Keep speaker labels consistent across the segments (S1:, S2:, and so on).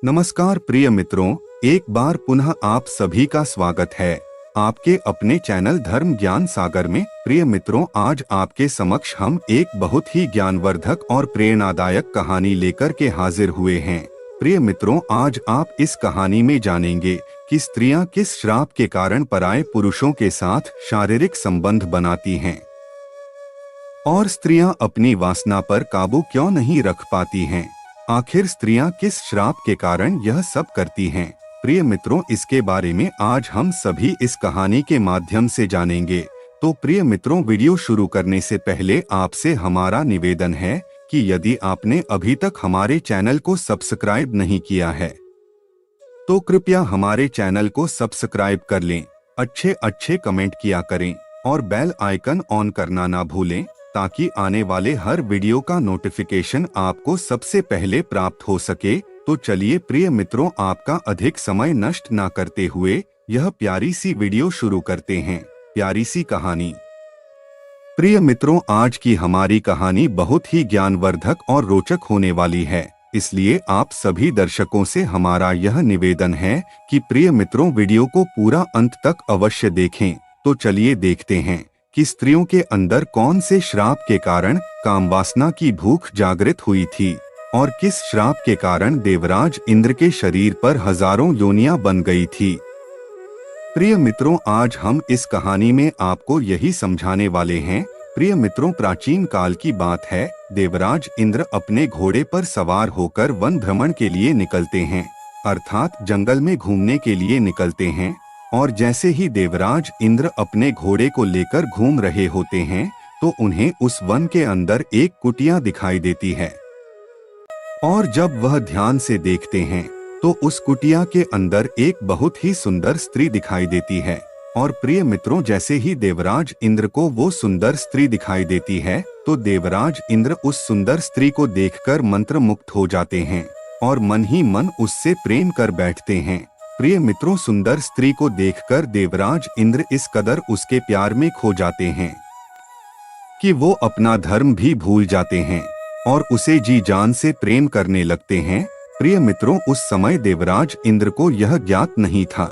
S1: नमस्कार प्रिय मित्रों, एक बार पुनः आप सभी का स्वागत है आपके अपने चैनल धर्म ज्ञान सागर में। प्रिय मित्रों, आज आपके समक्ष हम एक बहुत ही ज्ञानवर्धक और प्रेरणादायक कहानी लेकर के हाजिर हुए हैं। प्रिय मित्रों, आज आप इस कहानी में जानेंगे कि स्त्रियां किस श्राप के कारण पराये पुरुषों के साथ शारीरिक संबंध बनाती हैं और स्त्रियां अपनी वासना पर काबू क्यों नहीं रख पाती हैं। आखिर स्त्रियां किस श्राप के कारण यह सब करती हैं। प्रिय मित्रों, इसके बारे में आज हम सभी इस कहानी के माध्यम से जानेंगे। तो प्रिय मित्रों, वीडियो शुरू करने से पहले आपसे हमारा निवेदन है कि यदि आपने अभी तक हमारे चैनल को सब्सक्राइब नहीं किया है तो कृपया हमारे चैनल को सब्सक्राइब कर लें, अच्छे कमेंट किया करें और बेल आइकन ऑन करना ना भूलें ताकि आने वाले हर वीडियो का नोटिफिकेशन आपको सबसे पहले प्राप्त हो सके। तो चलिए प्रिय मित्रों, आपका अधिक समय नष्ट ना करते हुए यह प्यारी सी वीडियो शुरू करते हैं। प्यारी सी कहानी। प्रिय मित्रों, आज की हमारी कहानी बहुत ही ज्ञानवर्धक और रोचक होने वाली है, इसलिए आप सभी दर्शकों से हमारा यह निवेदन है कि प्रिय मित्रों, वीडियो को पूरा अंत तक अवश्य देखें। तो चलिए देखते हैं कि स्त्रियों के अंदर कौन से श्राप के कारण कामवासना की भूख जागृत हुई थी और किस श्राप के कारण देवराज इंद्र के शरीर पर हजारों योनियां बन गई थी। प्रिय मित्रों, आज हम इस कहानी में आपको यही समझाने वाले हैं। प्रिय मित्रों, प्राचीन काल की बात है। देवराज इंद्र अपने घोड़े पर सवार होकर वन भ्रमण के लिए निकलते हैं, अर्थात जंगल में घूमने के लिए निकलते हैं। और जैसे ही देवराज इंद्र अपने घोड़े को लेकर घूम रहे होते हैं तो उन्हें उस वन के अंदर एक कुटिया दिखाई देती है। और जब वह ध्यान से देखते हैं तो उस कुटिया के अंदर एक बहुत ही सुंदर स्त्री दिखाई देती है। और प्रिय मित्रों, जैसे ही देवराज इंद्र को वो सुंदर स्त्री दिखाई देती है तो देवराज इंद्र उस सुंदर स्त्री को देखकर मंत्रमुग्ध हो जाते हैं और मन ही मन उससे प्रेम कर बैठते हैं। प्रिय मित्रों, सुंदर स्त्री को देखकर देवराज इंद्र इस कदर उसके प्यार में खो जाते हैं कि वो अपना धर्म भी भूल जाते हैं और उसे जी जान से प्रेम करने लगते हैं। प्रिय मित्रों, उस समय देवराज इंद्र को यह ज्ञात नहीं था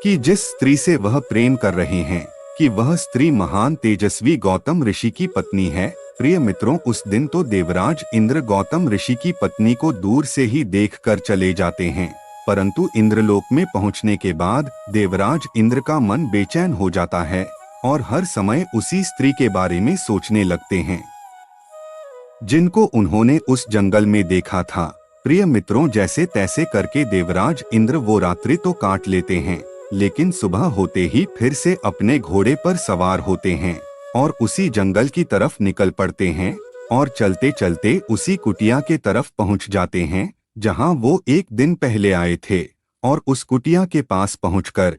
S1: कि जिस स्त्री से वह प्रेम कर रहे हैं कि वह स्त्री महान तेजस्वी गौतम ऋषि की पत्नी है। प्रिय मित्रों, उस दिन तो देवराज इंद्र गौतम ऋषि की पत्नी को दूर से ही देखकर चले जाते हैं, परंतु इंद्रलोक में पहुंचने के बाद देवराज इंद्र का मन बेचैन हो जाता है और हर समय उसी स्त्री के बारे में सोचने लगते हैं जिनको उन्होंने उस जंगल में देखा था। प्रिय मित्रों, जैसे तैसे करके देवराज इंद्र वो रात्रि तो काट लेते हैं, लेकिन सुबह होते ही फिर से अपने घोड़े पर सवार होते हैं और उसी जंगल की तरफ निकल पड़ते हैं और चलते चलते उसी कुटिया के तरफ पहुंच जाते हैं जहां वो एक दिन पहले आए थे। और उस कुटिया के पास पहुंचकर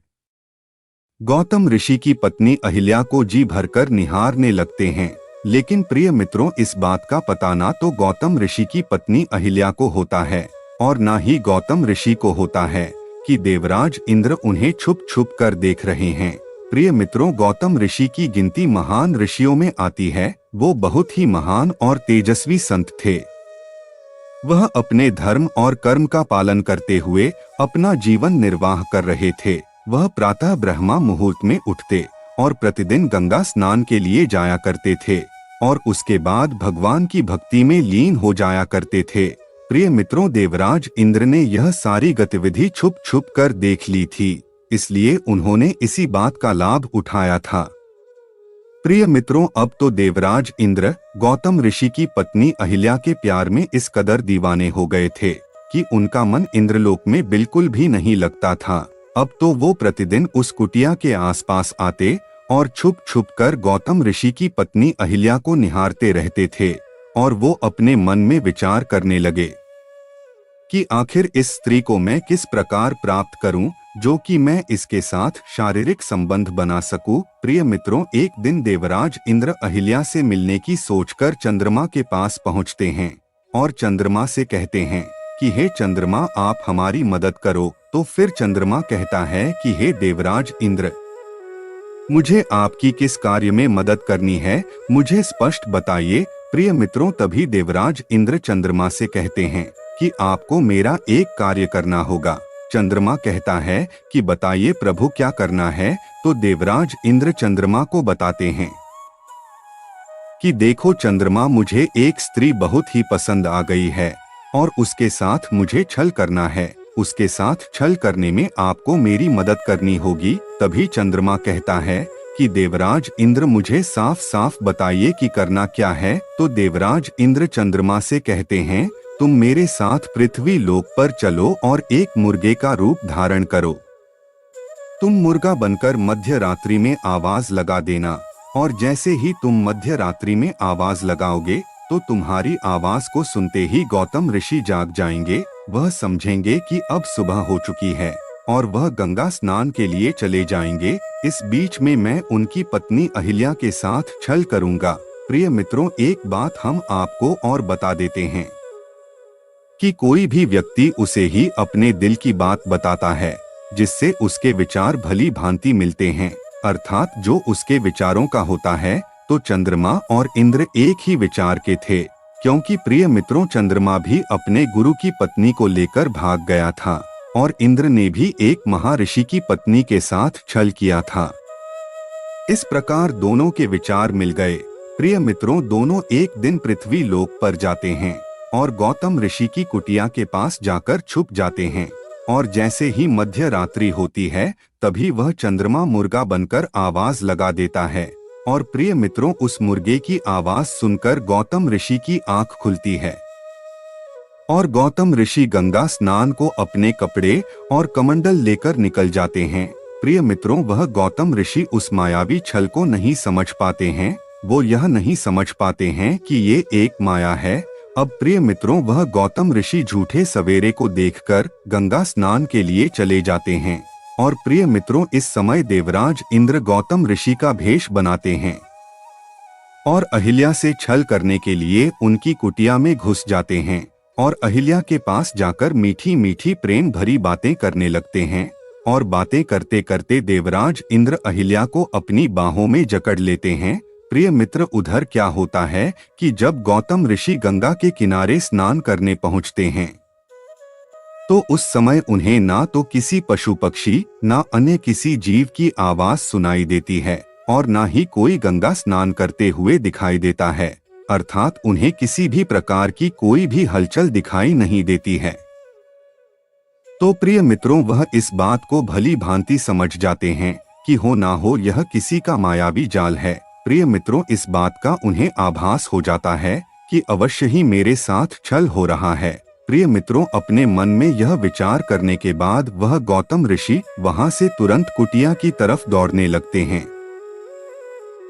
S1: गौतम ऋषि की पत्नी अहिल्या को जी भरकर निहारने लगते हैं। लेकिन प्रिय मित्रों, इस बात का पता ना तो गौतम ऋषि की पत्नी अहिल्या को होता है और ना ही गौतम ऋषि को होता है कि देवराज इंद्र उन्हें छुप छुप कर देख रहे हैं। प्रिय मित्रों, गौतम ऋषि की गिनती महान ऋषियों में आती है। वो बहुत ही महान और तेजस्वी संत थे। वह अपने धर्म और कर्म का पालन करते हुए अपना जीवन निर्वाह कर रहे थे। वह प्रातः ब्रह्मा मुहूर्त में उठते और प्रतिदिन गंगा स्नान के लिए जाया करते थे और उसके बाद भगवान की भक्ति में लीन हो जाया करते थे। प्रिय मित्रों, देवराज इंद्र ने यह सारी गतिविधि छुप छुप कर देख ली थी, इसलिए उन्होंने इसी बात का लाभ उठाया था। प्रिय मित्रों, अब तो देवराज इंद्र गौतम ऋषि की पत्नी अहिल्या के प्यार में इस कदर दीवाने हो गए थे कि उनका मन इंद्रलोक में बिल्कुल भी नहीं लगता था। अब तो वो प्रतिदिन उस कुटिया के आसपास आते और छुप छुप कर गौतम ऋषि की पत्नी अहिल्या को निहारते रहते थे और वो अपने मन में विचार करने लगे कि आखिर इस स्त्री को मैं किस प्रकार प्राप्त करूं जो कि मैं इसके साथ शारीरिक संबंध बना सकूं। प्रिय मित्रों, एक दिन देवराज इंद्र अहिल्या से मिलने की सोचकर चंद्रमा के पास पहुंचते हैं और चंद्रमा से कहते हैं कि हे चंद्रमा, आप हमारी मदद करो। तो फिर चंद्रमा कहता है कि हे देवराज इंद्र, मुझे आपकी किस कार्य में मदद करनी है, मुझे स्पष्ट बताइए। प्रिय मित्रों, तभी देवराज इंद्र चंद्रमा से कहते हैं कि आपको मेरा एक कार्य करना होगा। चंद्रमा कहता है कि बताइए प्रभु क्या करना है। तो देवराज इंद्र चंद्रमा को बताते हैं कि देखो चंद्रमा, मुझे एक स्त्री बहुत ही पसंद आ गई है और उसके साथ मुझे छल करना है। उसके साथ छल करने में आपको मेरी मदद करनी होगी। तभी चंद्रमा कहता है कि देवराज इंद्र, मुझे साफ साफ बताइए कि करना क्या है। तो देवराज इंद्र चंद्रमा से कहते हैं, तुम मेरे साथ पृथ्वी लोक पर चलो और एक मुर्गे का रूप धारण करो। तुम मुर्गा बनकर मध्य रात्रि में आवाज लगा देना और जैसे ही तुम मध्य रात्रि में आवाज लगाओगे तो तुम्हारी आवाज को सुनते ही गौतम ऋषि जाग जाएंगे। वह समझेंगे कि अब सुबह हो चुकी है और वह गंगा स्नान के लिए चले जाएंगे। इस बीच में मैं उनकी पत्नी अहिल्या के साथ छल करूंगा। प्रिय मित्रों, एक बात हम आपको और बता देते हैं कि कोई भी व्यक्ति उसे ही अपने दिल की बात बताता है जिससे उसके विचार भली भांति मिलते हैं, अर्थात जो उसके विचारों का होता है। तो चंद्रमा और इंद्र एक ही विचार के थे, क्योंकि प्रिय मित्रों चंद्रमा भी अपने गुरु की पत्नी को लेकर भाग गया था और इंद्र ने भी एक महर्षि की पत्नी के साथ छल किया था। इस प्रकार दोनों के विचार मिल गए। प्रिय मित्रों, दोनों एक दिन पृथ्वी लोक पर जाते हैं और गौतम ऋषि की कुटिया के पास जाकर छुप जाते हैं और जैसे ही मध्य रात्रि होती है तभी वह चंद्रमा मुर्गा बनकर आवाज लगा देता है और प्रिय मित्रों, उस मुर्गे की आवाज सुनकर गौतम ऋषि की आंख खुलती है और गौतम ऋषि गंगा स्नान को अपने कपड़े और कमंडल लेकर निकल जाते हैं। प्रिय मित्रों, वह गौतम ऋषि उस मायावी छल को नहीं समझ पाते हैं। वो यह नहीं समझ पाते हैं कि ये एक माया है। अब प्रिय मित्रों, वह गौतम ऋषि झूठे सवेरे को देखकर गंगा स्नान के लिए चले जाते हैं और प्रिय मित्रों, इस समय देवराज इंद्र गौतम ऋषि का भेष बनाते हैं और अहिल्या से छल करने के लिए उनकी कुटिया में घुस जाते हैं और अहिल्या के पास जाकर मीठी मीठी प्रेम भरी बातें करने लगते हैं और बातें करते करते देवराज इंद्र अहिल्या को अपनी बाहों में जकड़ लेते हैं। प्रिय मित्र, उधर क्या होता है कि जब गौतम ऋषि गंगा के किनारे स्नान करने पहुंचते हैं तो उस समय उन्हें ना तो किसी पशु पक्षी ना अन्य किसी जीव की आवाज सुनाई देती है और ना ही कोई गंगा स्नान करते हुए दिखाई देता है, अर्थात उन्हें किसी भी प्रकार की कोई भी हलचल दिखाई नहीं देती है। तो प्रिय मित्रों, वह इस बात को भली भांति समझ जाते हैं कि हो ना हो यह किसी का मायावी जाल है। प्रिय मित्रों, इस बात का उन्हें आभास हो जाता है कि अवश्य ही मेरे साथ छल हो रहा है। प्रिय मित्रों, अपने मन में यह विचार करने के बाद वह गौतम ऋषि वहां से तुरंत कुटिया की तरफ दौड़ने लगते हैं।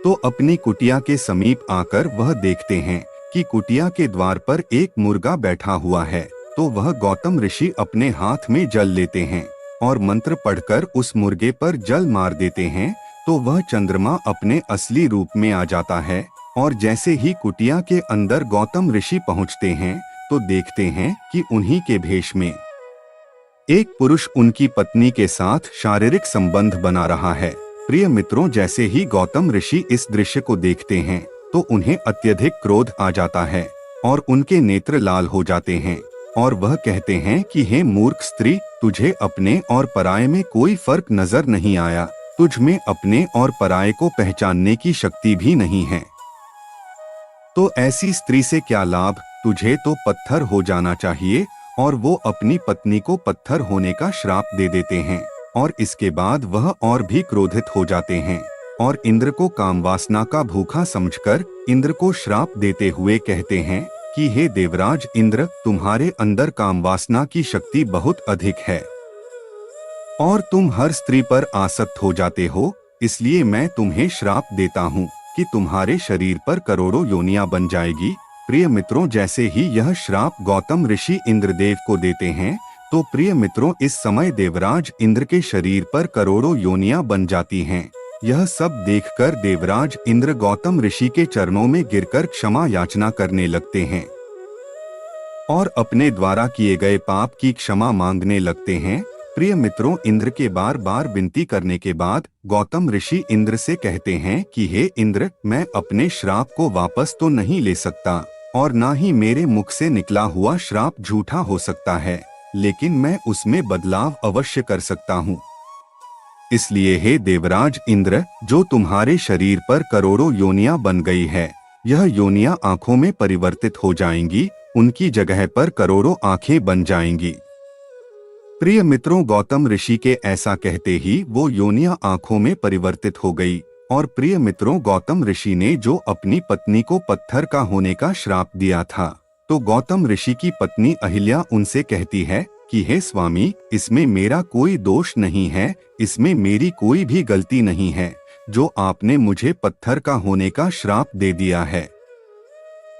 S1: तो अपनी कुटिया के समीप आकर वह देखते हैं कि कुटिया के द्वार पर एक मुर्गा बैठा हुआ है। तो वह गौतम ऋषि अपने हाथ में जल लेते हैं और मंत्र पढ़कर उस मुर्गे पर जल मार देते हैं। तो वह चंद्रमा अपने असली रूप में आ जाता है और जैसे ही कुटिया के अंदर गौतम ऋषि पहुंचते हैं तो देखते हैं कि उन्हीं के भेष में एक पुरुष उनकी पत्नी के साथ शारीरिक संबंध बना रहा है। प्रिय मित्रों, जैसे ही गौतम ऋषि इस दृश्य को देखते हैं तो उन्हें अत्यधिक क्रोध आ जाता है और उनके नेत्र लाल हो जाते हैं और वह कहते हैं कि हे मूर्ख स्त्री, तुझे अपने और पराये में कोई फर्क नजर नहीं आया। तुझ में अपने और पराये को पहचानने की शक्ति भी नहीं है। तो ऐसी स्त्री से क्या लाभ, तुझे तो पत्थर हो जाना चाहिए। और वो अपनी पत्नी को पत्थर होने का श्राप दे देते हैं और इसके बाद वह और भी क्रोधित हो जाते हैं और इंद्र को कामवासना का भूखा समझकर इंद्र को श्राप देते हुए कहते हैं कि हे देवराज इंद्र, तुम्हारे अंदर कामवासना की शक्ति बहुत अधिक है और तुम हर स्त्री पर आसक्त हो जाते हो। इसलिए मैं तुम्हें श्राप देता हूँ कि तुम्हारे शरीर पर करोड़ों योनियां बन जाएगी। प्रिय मित्रों, जैसे ही यह श्राप गौतम ऋषि इंद्रदेव को देते हैं तो प्रिय मित्रों, इस समय देवराज इंद्र के शरीर पर करोड़ों योनियां बन जाती हैं। यह सब देखकर देवराज इंद्र गौतम ऋषि के चरणों में गिरकर क्षमा याचना करने लगते हैं और अपने द्वारा किए गए पाप की क्षमा मांगने लगते हैं। प्रिय मित्रों, इंद्र के बार बार विनती करने के बाद गौतम ऋषि इंद्र से कहते हैं कि हे इंद्र, मैं अपने श्राप को वापस तो नहीं ले सकता, और ना ही मेरे मुख से निकला हुआ श्राप झूठा हो सकता है, लेकिन मैं उसमें बदलाव अवश्य कर सकता हूँ। इसलिए हे देवराज इंद्र, जो तुम्हारे शरीर पर करोड़ों योनियां बन गई है, यह योनियां आंखों में परिवर्तित हो जाएंगी, उनकी जगह पर करोड़ों आंखें बन जाएंगी। प्रिय मित्रों, गौतम ऋषि के ऐसा कहते ही वो योनियां आंखों में परिवर्तित हो गई। और प्रिय मित्रों, गौतम ऋषि ने जो अपनी पत्नी को पत्थर का होने का श्राप दिया था, तो गौतम ऋषि की पत्नी अहिल्या उनसे कहती है कि हे स्वामी, इसमें मेरा कोई दोष नहीं है, इसमें मेरी कोई भी गलती नहीं है, जो आपने मुझे पत्थर का होने का श्राप दे दिया है।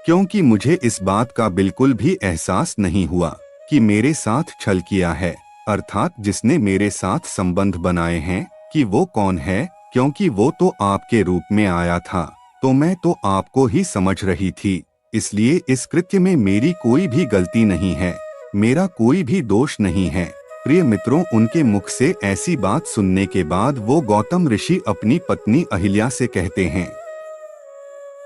S1: क्योंकि मुझे इस बात का बिल्कुल भी एहसास नहीं हुआ कि मेरे साथ छल किया है, अर्थात जिसने मेरे साथ संबंध बनाए हैं, कि वो कौन है, क्योंकि वो तो आपके रूप में आया था, तो मैं तो आपको ही समझ रही थी। इसलिए इस कृत्य में मेरी कोई भी गलती नहीं है, मेरा कोई भी दोष नहीं है। प्रिय मित्रों, उनके मुख से ऐसी बात सुनने के बाद वो गौतम ऋषि अपनी पत्नी अहिल्या से कहते हैं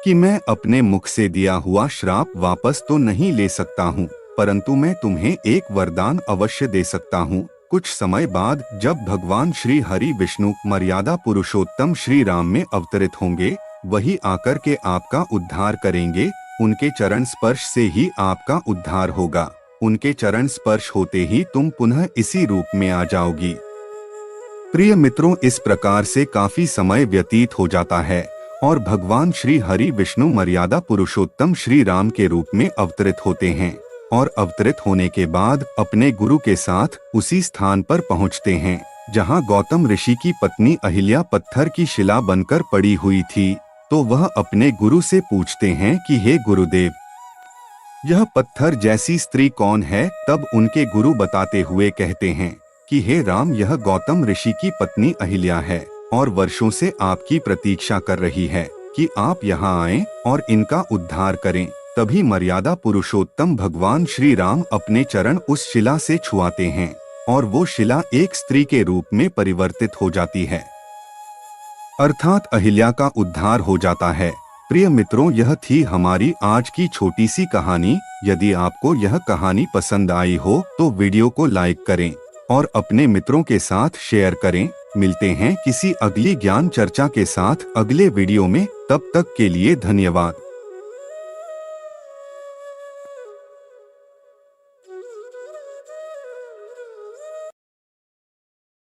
S1: कि मैं अपने मुख से दिया हुआ श्राप वापस तो नहीं ले सकता हूँ, परंतु मैं तुम्हें एक वरदान अवश्य दे सकता हूँ। कुछ समय बाद जब भगवान श्री हरि विष्णु मर्यादा पुरुषोत्तम श्री राम में अवतरित होंगे, वही आकर के आपका उद्धार करेंगे। उनके चरण स्पर्श से ही आपका उद्धार होगा। उनके चरण स्पर्श होते ही तुम पुनः इसी रूप में आ जाओगी। प्रिय मित्रों, इस प्रकार से काफी समय व्यतीत हो जाता है और भगवान श्री हरि विष्णु मर्यादा पुरुषोत्तम श्री राम के रूप में अवतरित होते हैं और अवतरित होने के बाद अपने गुरु के साथ उसी स्थान पर पहुंचते हैं जहां गौतम ऋषि की पत्नी अहिल्या पत्थर की शिला बनकर पड़ी हुई थी। तो वह अपने गुरु से पूछते हैं कि हे गुरुदेव, यह पत्थर जैसी स्त्री कौन है? तब उनके गुरु बताते हुए कहते हैं कि हे राम, यह गौतम ऋषि की पत्नी अहिल्या है और वर्षों से आपकी प्रतीक्षा कर रही है कि आप यहाँ आएं और इनका उद्धार करें। तभी मर्यादा पुरुषोत्तम भगवान श्री राम अपने चरण उस शिला से छुआते हैं और वो शिला एक स्त्री के रूप में परिवर्तित हो जाती है, अर्थात अहिल्या का उद्धार हो जाता है। प्रिय मित्रों, यह थी हमारी आज की छोटी सी कहानी। यदि आपको यह कहानी पसंद आई हो तो वीडियो को लाइक करें और अपने मित्रों के साथ शेयर करें। मिलते हैं किसी अगली ज्ञान चर्चा के साथ अगले वीडियो में। तब तक के लिए धन्यवाद।